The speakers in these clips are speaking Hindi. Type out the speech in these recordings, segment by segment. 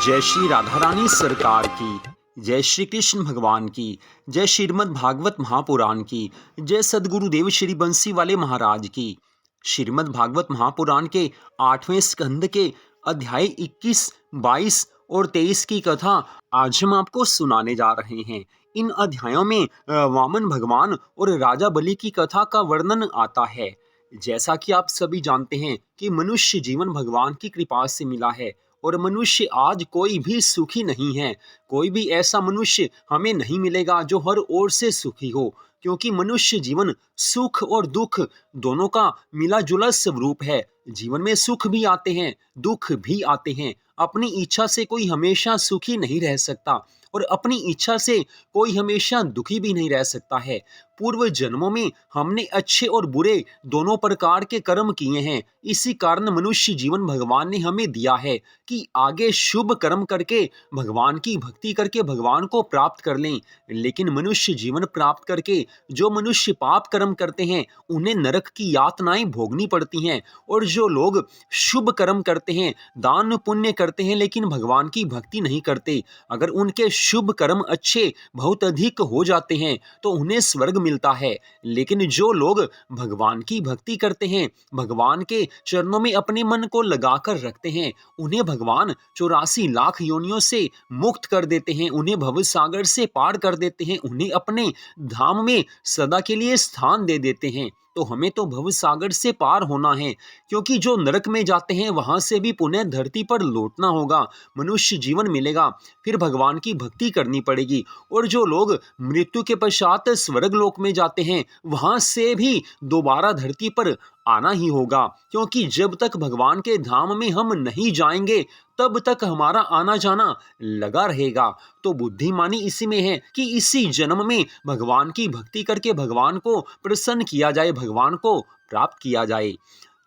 जय श्री राधा रानी सरकार की, जय श्री कृष्ण भगवान की, जय श्रीमद् भागवत महापुराण की, जय सद्गुरुदेव श्री बंसी वाले महाराज की। श्रीमद् भागवत महापुराण के 8वें स्कंद के अध्याय 21, 22 और 23 की कथा आज हम आपको सुनाने जा रहे हैं। इन अध्यायों में वामन भगवान और राजा बलि की कथा का वर्णन आता है। जैसा कि आप सभी जानते हैं कि मनुष्य जीवन भगवान की कृपा से मिला है और मनुष्य आज कोई भी सुखी नहीं है। कोई भी ऐसा मनुष्य हमें नहीं मिलेगा जो हर ओर से सुखी हो, क्योंकि मनुष्य जीवन सुख और दुख दोनों का मिला जुला स्वरूप है। जीवन में सुख भी आते हैं, दुख भी आते हैं। अपनी इच्छा से कोई हमेशा सुखी नहीं रह सकता और अपनी इच्छा से कोई हमेशा दुखी भी नहीं रह सकता है। पूर्व जन्मों में हमने अच्छे और बुरे दोनों प्रकार के कर्म किए हैं। इसी कारण मनुष्य जीवन भगवान ने हमें दिया है कि आगे शुभ कर्म करके भगवान की भक्ति करके भगवान को प्राप्त कर लें। लेकिन मनुष्य जीवन प्राप्त करके जो मनुष्य पाप कर्म करते हैं उन्हें नरक की यातनाएं भोगनी पड़ती हैं। और जो लोग शुभ कर्म करते हैं, दान पुण्य करते हैं, लेकिन भगवान की भक्ति नहीं करते, अगर उनके शुभ कर्म अच्छे बहुत अधिक हो जाते हैं तो उन्हें स्वर्ग मिलता है। लेकिन जो लोग भगवान की भक्ति करते हैं, भगवान के चरणों में अपने मन को लगाकर रखते हैं, उन्हें भगवान 84 लाख योनियों से मुक्त कर देते हैं, उन्हें भव सागर से पार कर देते हैं, उन्हें अपने धाम में सदा के लिए स्थान दे देते हैं। तो हमें तो भव सागर से पार होना है, क्योंकि जो नरक में जाते हैं वहां से भी पुनः धरती पर लौटना होगा, मनुष्य जीवन मिलेगा, फिर भगवान की भक्ति करनी पड़ेगी। और जो लोग मृत्यु के पश्चात स्वर्ग लोक में जाते हैं वहां से भी दोबारा धरती पर आना ही होगा, क्योंकि जब तक भगवान के धाम में हम नहीं जाएंगे तब तक हमारा आना जाना लगा रहेगा। तो बुद्धिमानी इसी में है कि इसी जन्म में भगवान की भक्ति करके भगवान को प्रसन्न किया जाए, भगवान को प्राप्त किया जाए।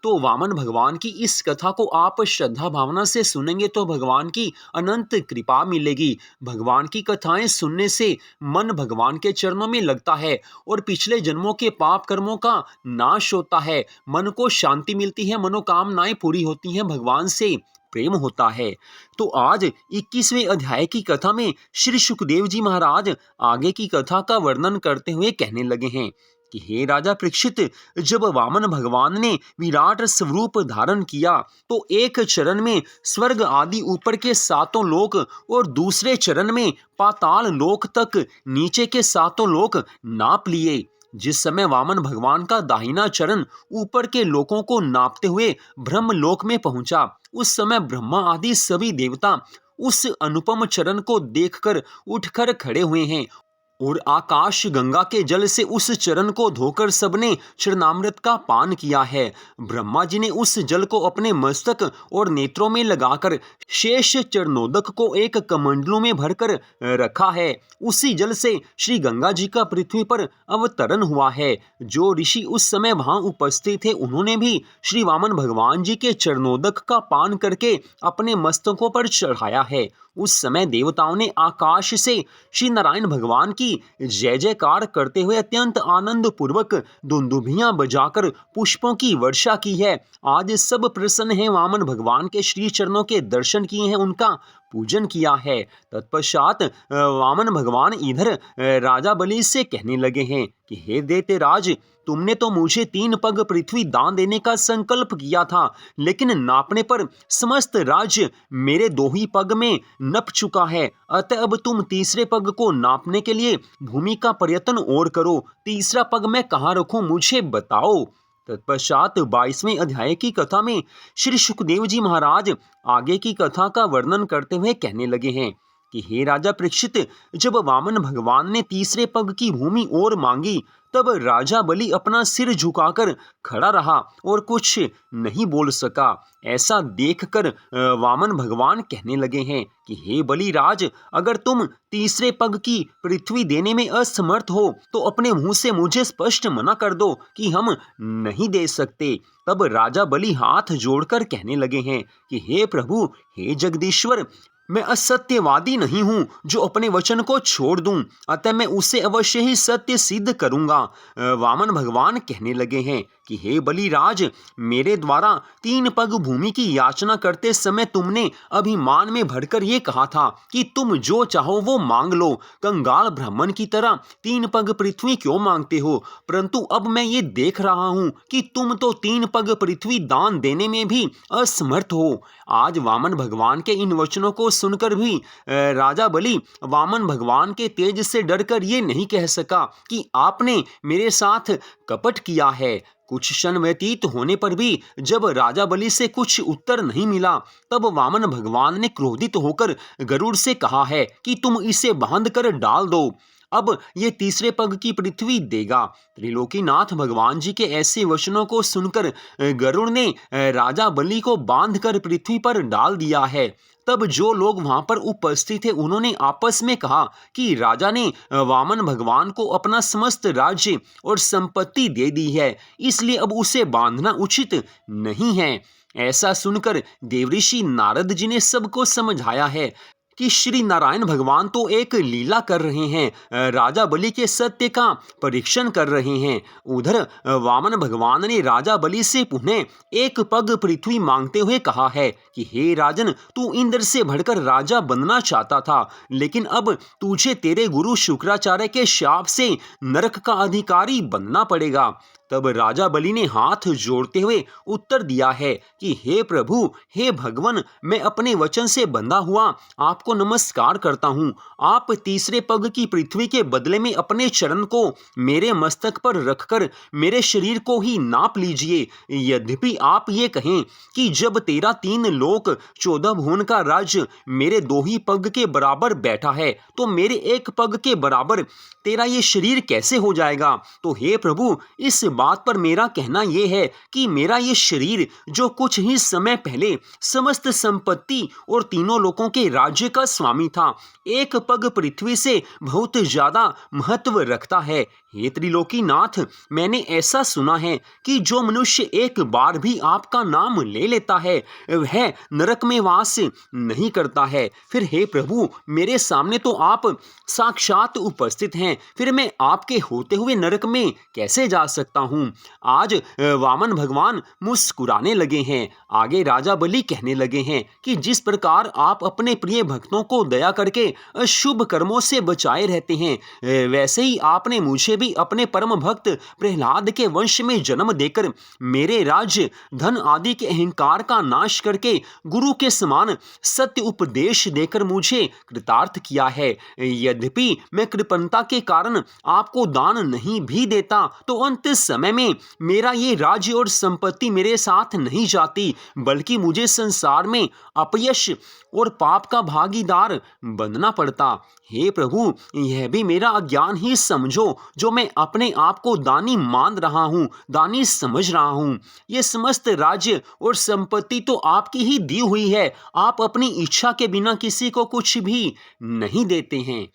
तो वामन भगवान की इस कथा को आप श्रद्धा भावना से सुनेंगे तो भगवान की अनंत कृपा मिलेगी। भगवान की कथाएं सुनने से मन भगवान के चरणों में लगता है और पिछले जन्मों के पाप कर्मों का नाश होता है, मन को शांति मिलती है, मनोकामनाएं पूरी होती हैं, भगवान से प्रेम होता है। तो आज 21वें अध्याय की कथा में श्री सुखदेव जी महाराज आगे की कथा का वर्णन करते हुए कहने लगे हैं कि हे राजा परीक्षित, जब वामन भगवान ने विराट स्वरूप धारण किया तो एक चरण में स्वर्ग आदि ऊपर के 7 लोक और दूसरे चरण में पाताल लोक तक नीचे के 7 लोक नाप लिए। जिस समय वामन भगवान का दाहिना चरण ऊपर के लोकों को नापते हुए ब्रह्म लोक में पहुंचा, उस समय ब्रह्मा आदि सभी देवता उस अनुपम चरण को देखकर उठकर खड़े हुए हैं और आकाश गंगा के जल से उस चरण को धोकर सबने चरणामृत का पान किया है। ब्रह्मा जी ने उस जल को अपने मस्तक और नेत्रों में लगाकर शेष चरणोदक को एक कमंडलू में भरकर रखा है। उसी जल से श्री गंगा जी का पृथ्वी पर अवतरण हुआ है। जो ऋषि उस समय वहां उपस्थित थे उन्होंने भी श्री वामन भगवान जी के चरणोदक का पान करके अपने मस्तकों पर चढ़ाया है। उस समय देवताओं ने आकाश से श्री नारायण भगवान की जय जयकार करते हुए अत्यंत आनंद पूर्वक दुंदुभियां बजाकर पुष्पों की वर्षा की है। आज सब प्रसन्न हैं, वामन भगवान के श्री चरणों के दर्शन किए हैं, उनका पूजन किया है। तत्पश्चात वामन भगवान इधर राजा बलि से कहने लगे हैं कि हे दैत्यराज, तुमने तो मुझे 3 पग पृथ्वी दान देने का संकल्प किया था, लेकिन नापने पर समस्त राज्य मेरे 2 ही पग में नप चुका है। अतः अब तुम तीसरे पग को नापने के लिए भूमि का प्रयत्न और करो। तीसरा पग मैं कहाँ रखूं, मुझे बताओ। तत्पश्चात 22वें अध्याय की कथा में श्री सुखदेव जी महाराज आगे की कथा का वर्णन करते हुए कहने लगे हैं कि हे राजा परीक्षित, जब वामन भगवान ने तीसरे पग की भूमि और मांगी तब राजा बलि अपना सिर झुकाकर खड़ा रहा और कुछ नहीं बोल सका। ऐसा देखकर वामन भगवान कहने लगे हैं कि हे बलिराज, अगर तुम तीसरे पग की पृथ्वी देने में असमर्थ हो तो अपने मुंह से मुझे स्पष्ट मना कर दो कि हम नहीं दे सकते। तब राजा बलि हाथ जोड़कर कहने लगे हैं कि हे प्रभु, हे जगदीश्वर, मैं असत्यवादी नहीं हूं जो अपने वचन को छोड़ दूं, अतः मैं उसे अवश्य ही सत्य सिद्ध करूंगा। वामन भगवान कहने लगे हैं कि हे बलिराज, मेरे द्वारा 3 पग भूमि की याचना करते समय तुमने अभिमान में भरकर ये कहा था कि तुम जो चाहो वो मांग लो। कंगाल ब्राह्मण की तरह 3 पग पृथ्वी क्यों मांगते हो? परंतु अब मैं ये देख रहा हूं कि तुम तो 3 पग पृथ्वी दान देने में भी असमर्थ हो। आज वामन भगवान के इन वचनों को सुनकर भी राजा बलि वामन भगवान के तेज से डरकर ये नहीं कह सका कि आपने मेरे साथ कपट किया है। कुछ क्षण व्यतीत होने पर भी जब राजा बलि से कुछ उत्तर नहीं मिला, तब वामन भगवान ने क्रोधित होकर गरुड़ से कहा है कि तुम इसे बांध कर डाल दो, अब ये तीसरे पग की पृथ्वी देगा। त्रिलोकीनाथ भगवान जी के ऐसे वचनों को सुनकर गरुड़ ने राजा बलि को बांधकर पृथ्वी पर डाल दिया है। तब जो लोग वहां पर उपस्थित थे उन्होंने आपस में कहा कि राजा ने वामन भगवान को अपना समस्त राज्य और संपत्ति दे दी है, इसलिए अब उसे बांधना उचित नहीं है। ऐसा सुनकर देवऋषि नारद जी ने सबको समझाया है कि श्री नारायण भगवान तो एक लीला कर रहे हैं, राजा बलि के सत्य का परीक्षण कर रहे हैं। उधर वामन भगवान ने राजा बलि से पुनः 1 पग पृथ्वी मांगते हुए कहा है कि हे राजन, तू इंद्र से बढ़कर राजा बनना चाहता था, लेकिन अब तुझे तेरे गुरु शुक्राचार्य के शाप से नरक का अधिकारी बनना पड़ेगा। तब राजा बलि ने हाथ जोड़ते हुए उत्तर दिया है कि हे प्रभु, हे भगवान, मैं अपने वचन से बंधा हुआ आपको नमस्कार करता हूँ। आप तीसरे पग की पृथ्वी के बदले में अपने चरण को मेरे मस्तक पर रखकर मेरे शरीर को ही नाप लीजिए। यद्यपि आप ये कहें कि जब तेरा 3 लोक 14 भुवन का राज्य मेरे 2 ही पग के बराबर बैठा है, तो मेरे 1 पग के बराबर तेरा ये शरीर कैसे हो जाएगा? तो हे प्रभु, इस बात पर मेरा कहना यह है कि मेरा ये शरीर जो कुछ ही समय पहले समस्त संपत्ति और तीनों लोकों के राज्य का स्वामी था, 1 पग पृथ्वी से बहुत ज्यादा महत्व रखता है। हे त्रिलोकीनाथ, मैंने ऐसा सुना है कि जो मनुष्य एक बार भी आपका नाम ले लेता है वह नरक में वास नहीं करता है। फिर हे प्रभु, मेरे सामने तो आप साक्षात उपस्थित हैं, फिर मैं आपके होते हुए नरक में कैसे जा सकता हूँ? आज वामन भगवान मुस्कुराने लगे हैं। आगे राजा बलि कहने लगे हैं कि जिस प्रकार आप अपने प्रिय भक्तों को दया करके शुभ कर्मों से बचाए रहते हैं, वैसे ही आपने मुझे भी अपने परम भक्त प्रहलाद के वंश में जन्म देकर मेरे राज्य धन आदि के अहंकार का नाश करके गुरु के समान सत्य उपदेश देकर मुझे कृतार्थ किया है। यद्यपि मैं कृपणता के कारण आपको दान नहीं भी देता, तो अंत समय में मेरा ये राज्य और संपत्ति मेरे साथ नहीं जाती, बल्कि मुझे संसार में अपयश और पाप का भागीदार बनना पड़ता। हे प्रभु, यह भी मेरा अज्ञान ही समझो, जो मैं अपने आप को दानी मान रहा हूँ, दानी समझ रहा हूँ। ये समस्त राज्य और संपत्ति तो आपकी ही दी हुई है, आप अपनी इच्छा के बिना किसी को कुछ भी नहीं देते हैं।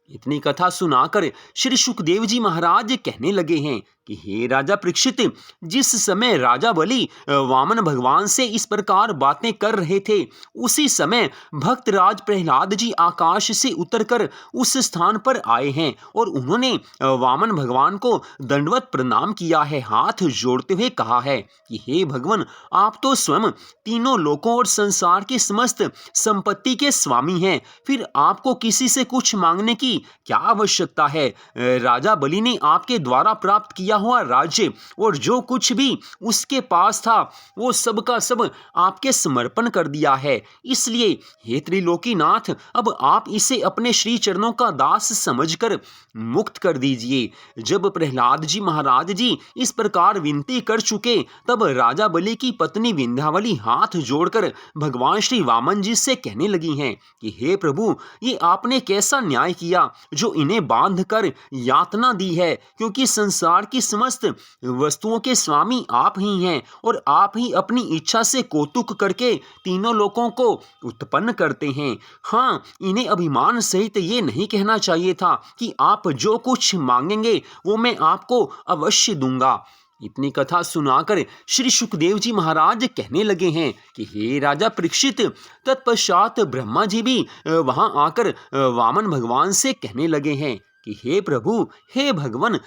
इतनी कथा सुनाकर श्री सुखदेव जी महाराज कहने लगे हैं कि हे राजा परीक्षित, जिस समय राजा बलि वामन भगवान से इस प्रकार बातें कर रहे थे, उसी समय भक्तराज प्रहलाद जी आकाश से उतरकर उस स्थान पर आए हैं और उन्होंने वामन भगवान को दंडवत प्रणाम किया है। हाथ जोड़ते हुए कहा है कि हे भगवान, आप तो स्वयं तीनों लोकों और संसार की समस्त संपत्ति के स्वामी हैं, फिर आपको किसी से कुछ मांगने की क्या आवश्यकता है? राजा बलि ने आपके द्वारा प्राप्त किया हुआ राज्य और जो कुछ भी उसके पास था वो सब का सब आपके समर्पण कर दिया है। इसलिए हे त्रिलोकीनाथ, अब आप इसे अपने श्री चरणों का दास समझकर मुक्त कर दीजिए। जब प्रहलाद जी महाराज जी इस प्रकार विनती कर चुके, तब राजा बलि की पत्नी विंध्यावली हाथ जोड़कर भगवान श्री वामन जी से कहने लगी हैं कि हे प्रभु, ये आपने कैसा न्याय किया जो इन्हें बांध कर यातना दी है, क्योंकि संसार की समस्त वस्तुओं के स्वामी आप ही हैं और आप ही अपनी इच्छा से कौतुक करके तीनों लोकों को उत्पन्न करते हैं। हाँ, इन्हें अभिमान सहित ये नहीं कहना चाहिए था कि आप जो कुछ मांगेंगे वो मैं आपको अवश्य दूंगा। इतनी कथा सुनाकर श्री सुखदेव जी महाराज कहने लगे हैं कि हे राजा परीक्षित, तत्पश्चात ब्रह्मा जी भी वहां आकर वामन भगवान से कहने लगे हैं कि हे प्रभु, हे भगवन,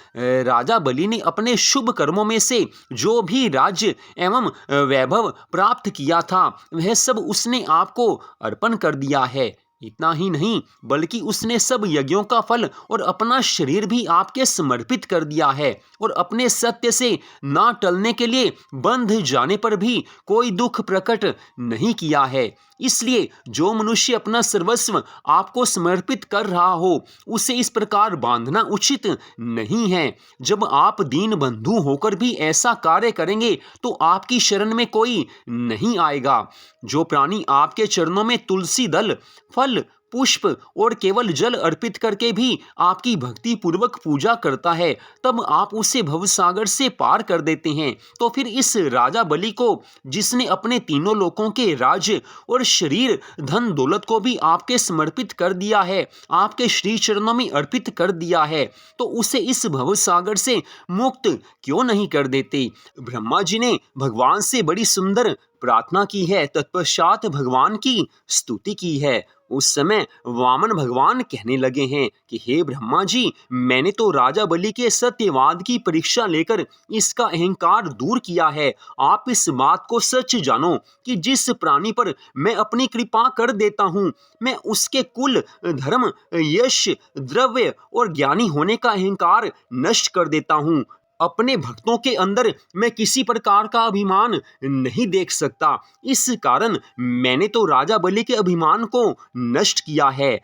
राजा बलि ने अपने शुभ कर्मों में से जो भी राज्य एवं वैभव प्राप्त किया था वह सब उसने आपको अर्पण कर दिया है। इतना ही नहीं बल्कि उसने सब यज्ञों का फल और अपना शरीर भी आपके समर्पित कर दिया है और अपने सत्य से ना टलने के लिए बंध जाने पर भी कोई दुख प्रकट नहीं किया है। इसलिए जो मनुष्य अपना सर्वस्व आपको समर्पित कर रहा हो उसे इस प्रकार बांधना उचित नहीं है। जब आप दीन बंधु होकर भी ऐसा कार्य करेंगे तो आपकी शरण में कोई नहीं आएगा। जो प्राणी आपके चरणों में तुलसी दल, फल, पुष्प और केवल जल अर्पित करके भी आपकी भक्ति पूर्वक पूजा करता है तब आप उसे भवसागर से पार कर देते हैं। तो फिर इस राजा बलि को, जिसने अपने तीनों लोकों के राज्य और शरीर, धन दौलत को भी आपके समर्पित कर दिया है, आपके श्री चरणों में अर्पित कर दिया है, तो उसे इस भवसागर से मुक्त क्यों नहीं कर देते। ब्रह्मा जी ने भगवान से बड़ी सुंदर प्रार्थना की है, तत्पश्चात भगवान की स्तुति की है। उस समय वामन भगवान कहने लगे हैं कि हे ब्रह्मा जी, मैंने तो राजा बलि के सत्यवाद की परीक्षा लेकर इसका अहंकार दूर किया है। आप इस बात को सच जानो कि जिस प्राणी पर मैं अपनी कृपा कर देता हूँ मैं उसके कुल, धर्म, यश, द्रव्य और ज्ञानी होने का अहंकार नष्ट कर देता हूँ। अपने भक्तों के अंदर मैं किसी प्रकार का अभिमान नहीं देख सकता। इस कारण मैंने तो राजा बलि के अभिमान को नष्ट किया है।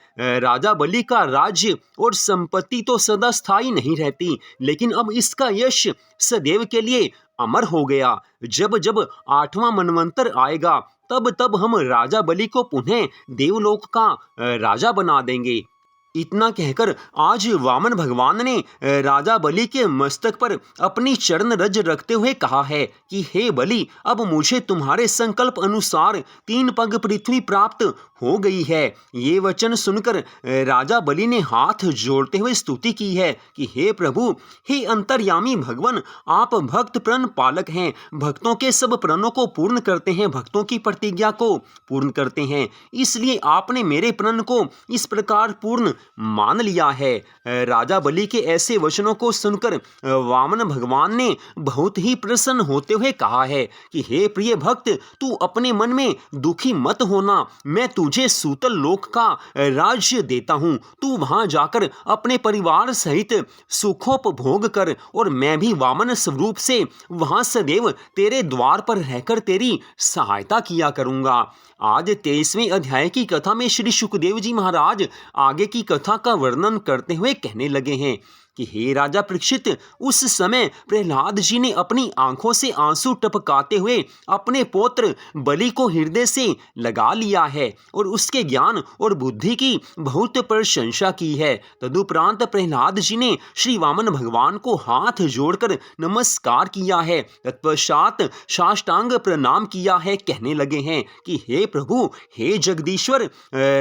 राजा बलि का राज्य और संपत्ति तो सदा स्थायी नहीं रहती, लेकिन अब इसका यश सदैव के लिए अमर हो गया। जब जब 8वां मनवंतर आएगा तब तब हम राजा बलि को पुनः देवलोक का राजा बना देंगे। इतना कहकर आज वामन भगवान ने राजा बलि के मस्तक पर अपनी चरण रज रखते हुए कहा है कि हे बलि, अब मुझे तुम्हारे संकल्प अनुसार 3 पग पृथ्वी प्राप्त हो गई है। ये वचन सुनकर राजा बलि ने हाथ जोड़ते हुए स्तुति की है कि हे प्रभु, हे अंतर्यामी भगवन, आप भक्त प्रण पालक हैं, भक्तों के सब प्रणों को पूर्ण करते हैं, भक्तों की प्रतिज्ञा को पूर्ण करते हैं। इसलिए आपने मेरे प्रण को इस प्रकार पूर्ण मान लिया है। राजा बलि के ऐसे वचनों को सुनकर वामन भगवान ने बहुत ही प्रसन्न होते हुए कहा है कि हे प्रिय भक्त, तू अपने मन में दुखी मत होना। मैं तुझे सूतल लोक का राज्य देता हूँ। तू वहां जाकर अपने परिवार सहित सुखोपभोग कर और मैं भी वामन स्वरूप से वहां सदैव तेरे द्वार पर रहकर तेरी सहायता किया करूंगा। आज 23वें अध्याय की कथा में श्री सुखदेव जी महाराज आगे की कथा का वर्णन करते हुए कहने लगे हैं कि हे राजा परीक्षित, उस समय प्रहलाद जी ने अपनी आंखों से आंसू टपकाते हुए अपने पौत्र बलि को हृदय से लगा लिया है और उसके ज्ञान और बुद्धि की बहुत प्रशंसा की है। तदुपरांत प्रहलाद जी ने श्री वामन भगवान को हाथ जोड़कर नमस्कार किया है, तत्पश्चात साष्टांग प्रणाम किया है। कहने लगे हैं कि हे प्रभु, हे जगदीश्वर,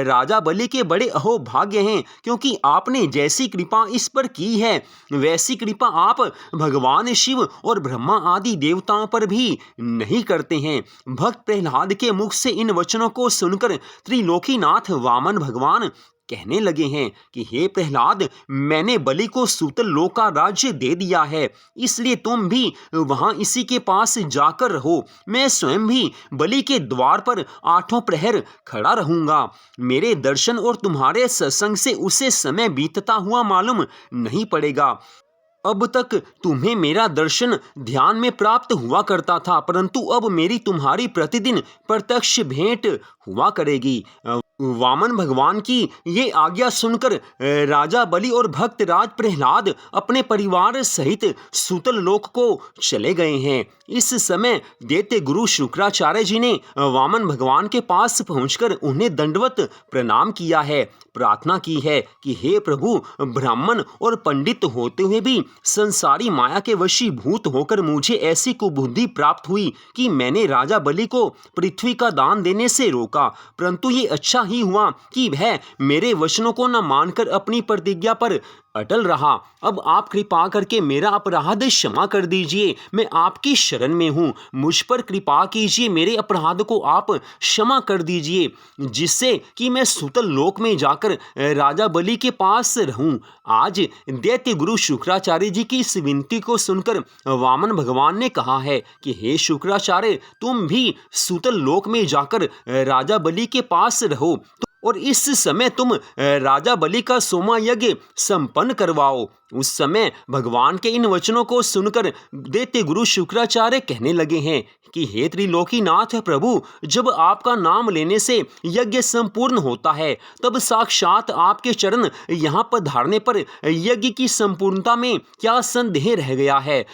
राजा बलि के बड़े अहोभाग्य हैं, क्योंकि आपने जैसी कृपा इस पर की है वैसी कृपा आप भगवान शिव और ब्रह्मा आदि देवताओं पर भी नहीं करते हैं। भक्त प्रहलाद के मुख से इन वचनों को सुनकर त्रिलोकीनाथ वामन भगवान कहने लगे हैं कि हे प्रहलाद, मैंने बलि को सूतल लोक का राज्य दे दिया है, इसलिए तुम भी वहां इसी के पास जाकर रहो। मैं स्वयं भी बलि के द्वार पर 8 प्रहर खड़ा रहूंगा। मेरे दर्शन और तुम्हारे सत्संग से उसे समय बीतता हुआ मालूम नहीं पड़ेगा। अब तक तुम्हें मेरा दर्शन ध्यान में प्राप्त हुआ करता था, परंतु अब मेरी तुम्हारी प्रतिदिन प्रत्यक्ष भेंट हुआ करेगी। वामन भगवान की ये आज्ञा सुनकर राजा बलि और भक्त राज प्रहलाद अपने परिवार सहित सूतल लोक को चले गए हैं। इस समय दैत्य गुरु शुक्राचार्य जी ने वामन भगवान के पास पहुंचकर उन्हें दंडवत प्रणाम किया है, प्रार्थना की है कि हे प्रभु, ब्राह्मण और पंडित होते हुए भी संसारी माया के वशीभूत होकर मुझे ऐसी कुबुद्धि प्राप्त हुई कि मैंने राजा बलि को पृथ्वी का दान देने से रोका, परंतु ये अच्छा ही हुआ कि वह मेरे वचनों को न मानकर अपनी प्रतिज्ञा पर अटल रहा। अब आप कृपा करके मेरा अपराध क्षमा कर दीजिए, मैं आपकी शरण में हूँ, मुझ पर कृपा कीजिए, मेरे अपराध को आप क्षमा कर दीजिए, जिससे कि मैं सूतल लोक में जाकर राजा बलि के पास रहूं। आज दैत्य गुरु शुक्राचार्य जी की इस विनती को सुनकर वामन भगवान ने कहा है कि हे शुक्राचार्य, तुम भी सूतल लोक में जाकर राजा बलि के पास रहो और इस समय तुम राजा बलि का सोमा यज्ञ संपन्न करवाओ। उस समय भगवान के इन वचनों को सुनकर दैत्य गुरु शुक्राचार्य कहने लगे हैं कि हे त्रिलोकीनाथ प्रभु, जब आपका नाम लेने से यज्ञ संपूर्ण होता है, तब साक्षात आपके चरण यहाँ पधारने पर यज्ञ की संपूर्णता में क्या संदेह रह गया है।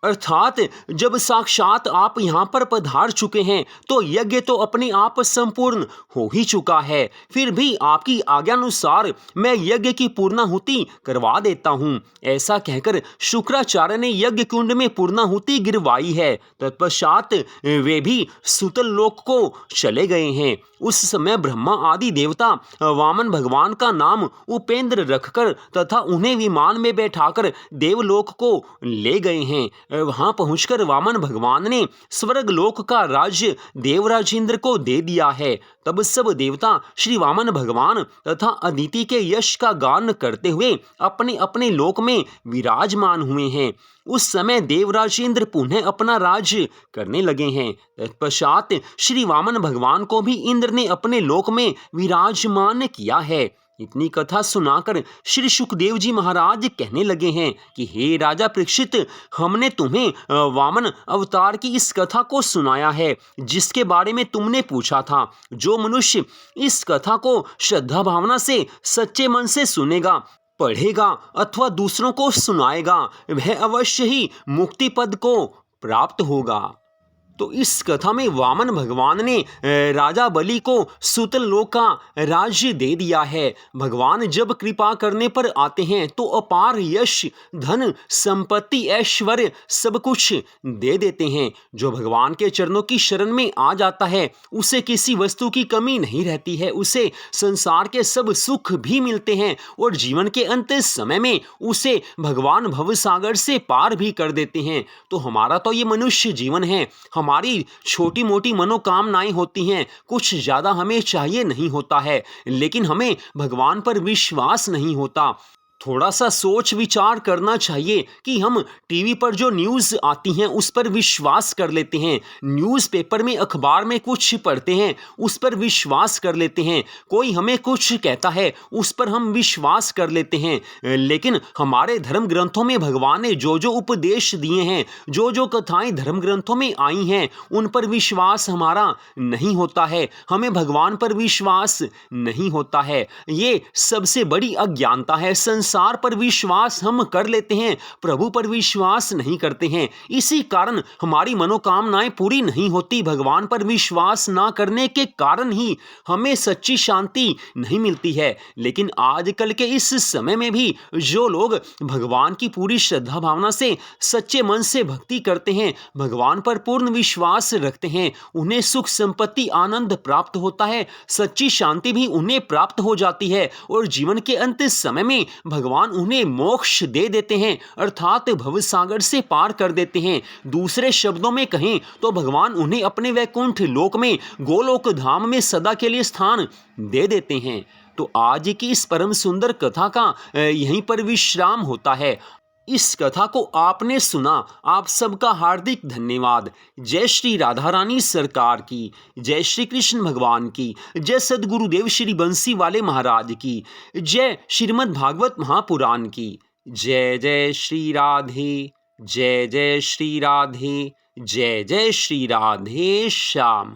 अर्थात जब साक्षात आप यहाँ पर पधार चुके हैं तो यज्ञ तो अपने आप संपूर्ण हो ही चुका है। फिर भी आपकी आज्ञानुसार मैं यज्ञ की पूर्णाहुति करवा देता हूँ। ऐसा कहकर शुक्राचार्य ने यज्ञ कुंड में पूर्णाहुति गिरवाई है। तत्पश्चात वे भी सूतल लोक को चले गए हैं। उस समय ब्रह्मा आदि देवता वामन भगवान का नाम उपेंद्र रखकर तथा उन्हें विमान में बैठाकर देवलोक को ले गए हैं। वहां पहुंचकर वामन भगवान ने स्वर्गलोक का राज्य देवराज इंद्र को दे दिया है। तब सब देवता श्री वामन भगवान तथा अदिति के यश का गान करते हुए अपने अपने लोक में विराजमान हुए हैं। उस समय देवराज इंद्र पुनः अपना राज्य करने लगे हैं। तत्पश्चात श्री वामन भगवान को भी इंद्र ने अपने लोक में विराजमान किया है। इतनी कथा सुनाकर श्री सुखदेव जी महाराज कहने लगे हैं कि हे राजा परीक्षित, हमने तुम्हें वामन अवतार की इस कथा को सुनाया है जिसके बारे में तुमने पूछा था। जो मनुष्य इस कथा को श्रद्धा भावना से सच्चे मन से सुनेगा, पढ़ेगा अथवा दूसरों को सुनाएगा, वह अवश्य ही मुक्ति पद को प्राप्त होगा। तो इस कथा में वामन भगवान ने राजा बलि को सूतल लोक का राज्य दे दिया है। भगवान जब कृपा करने पर आते हैं तो अपार यश, धन, संपत्ति, ऐश्वर्य सब कुछ दे देते हैं। जो भगवान के चरणों की शरण में आ जाता है उसे किसी वस्तु की कमी नहीं रहती है, उसे संसार के सब सुख भी मिलते हैं और जीवन के अंत समय में उसे भगवान भवसागर से पार भी कर देते हैं। तो हमारा तो ये मनुष्य जीवन है, हमारी छोटी मोटी मनोकामनाएं होती हैं, कुछ ज़्यादा हमें चाहिए नहीं होता है, लेकिन हमें भगवान पर विश्वास नहीं होता। थोड़ा सा सोच विचार करना चाहिए कि हम टीवी पर जो न्यूज़ आती हैं उस पर विश्वास कर लेते हैं, न्यूज़पेपर में अखबार में कुछ पढ़ते हैं उस पर विश्वास कर लेते हैं, कोई हमें कुछ कहता है उस पर हम विश्वास कर लेते हैं। लेकिन हमारे धर्म ग्रंथों में भगवान ने जो जो उपदेश दिए हैं, जो जो कथाएं धर्म ग्रंथों में आई हैं, उन पर विश्वास हमारा नहीं होता है, हमें भगवान पर विश्वास नहीं होता है। ये सबसे बड़ी अज्ञानता है। संसार पर विश्वास हम कर लेते हैं, प्रभु पर विश्वास नहीं करते हैं, इसी कारण हमारी मनोकामनाएं पूरी नहीं होती। भगवान पर विश्वास ना करने के कारण ही हमें सच्ची शांति नहीं मिलती है। लेकिन आजकल के इस समय में भी जो लोग भगवान की पूरी श्रद्धा भावना से सच्चे मन से भक्ति करते हैं, भगवान पर पूर्ण विश्वास रखते हैं, उन्हें सुख संपत्ति आनंद प्राप्त होता है, सच्ची शांति भी उन्हें प्राप्त हो जाती है और जीवन के अंत समय में भगवान उन्हें मोक्ष दे देते हैं, अर्थात भवसागर से पार कर देते हैं। दूसरे शब्दों में कहें तो भगवान उन्हें अपने वैकुंठ लोक में गोलोक धाम में सदा के लिए स्थान दे देते हैं। तो आज की इस परम सुंदर कथा का यहीं पर विश्राम होता है। इस कथा को आपने सुना, आप सबका हार्दिक धन्यवाद। जय श्री राधा रानी सरकार की, जय श्री कृष्ण भगवान की, जय सद्गुरुदेव श्री बंसी वाले महाराज की, जय श्रीमद् भागवत महापुराण की। जय जय श्री राधे, जय जय श्री राधे, जय जय श्री राधे श्याम।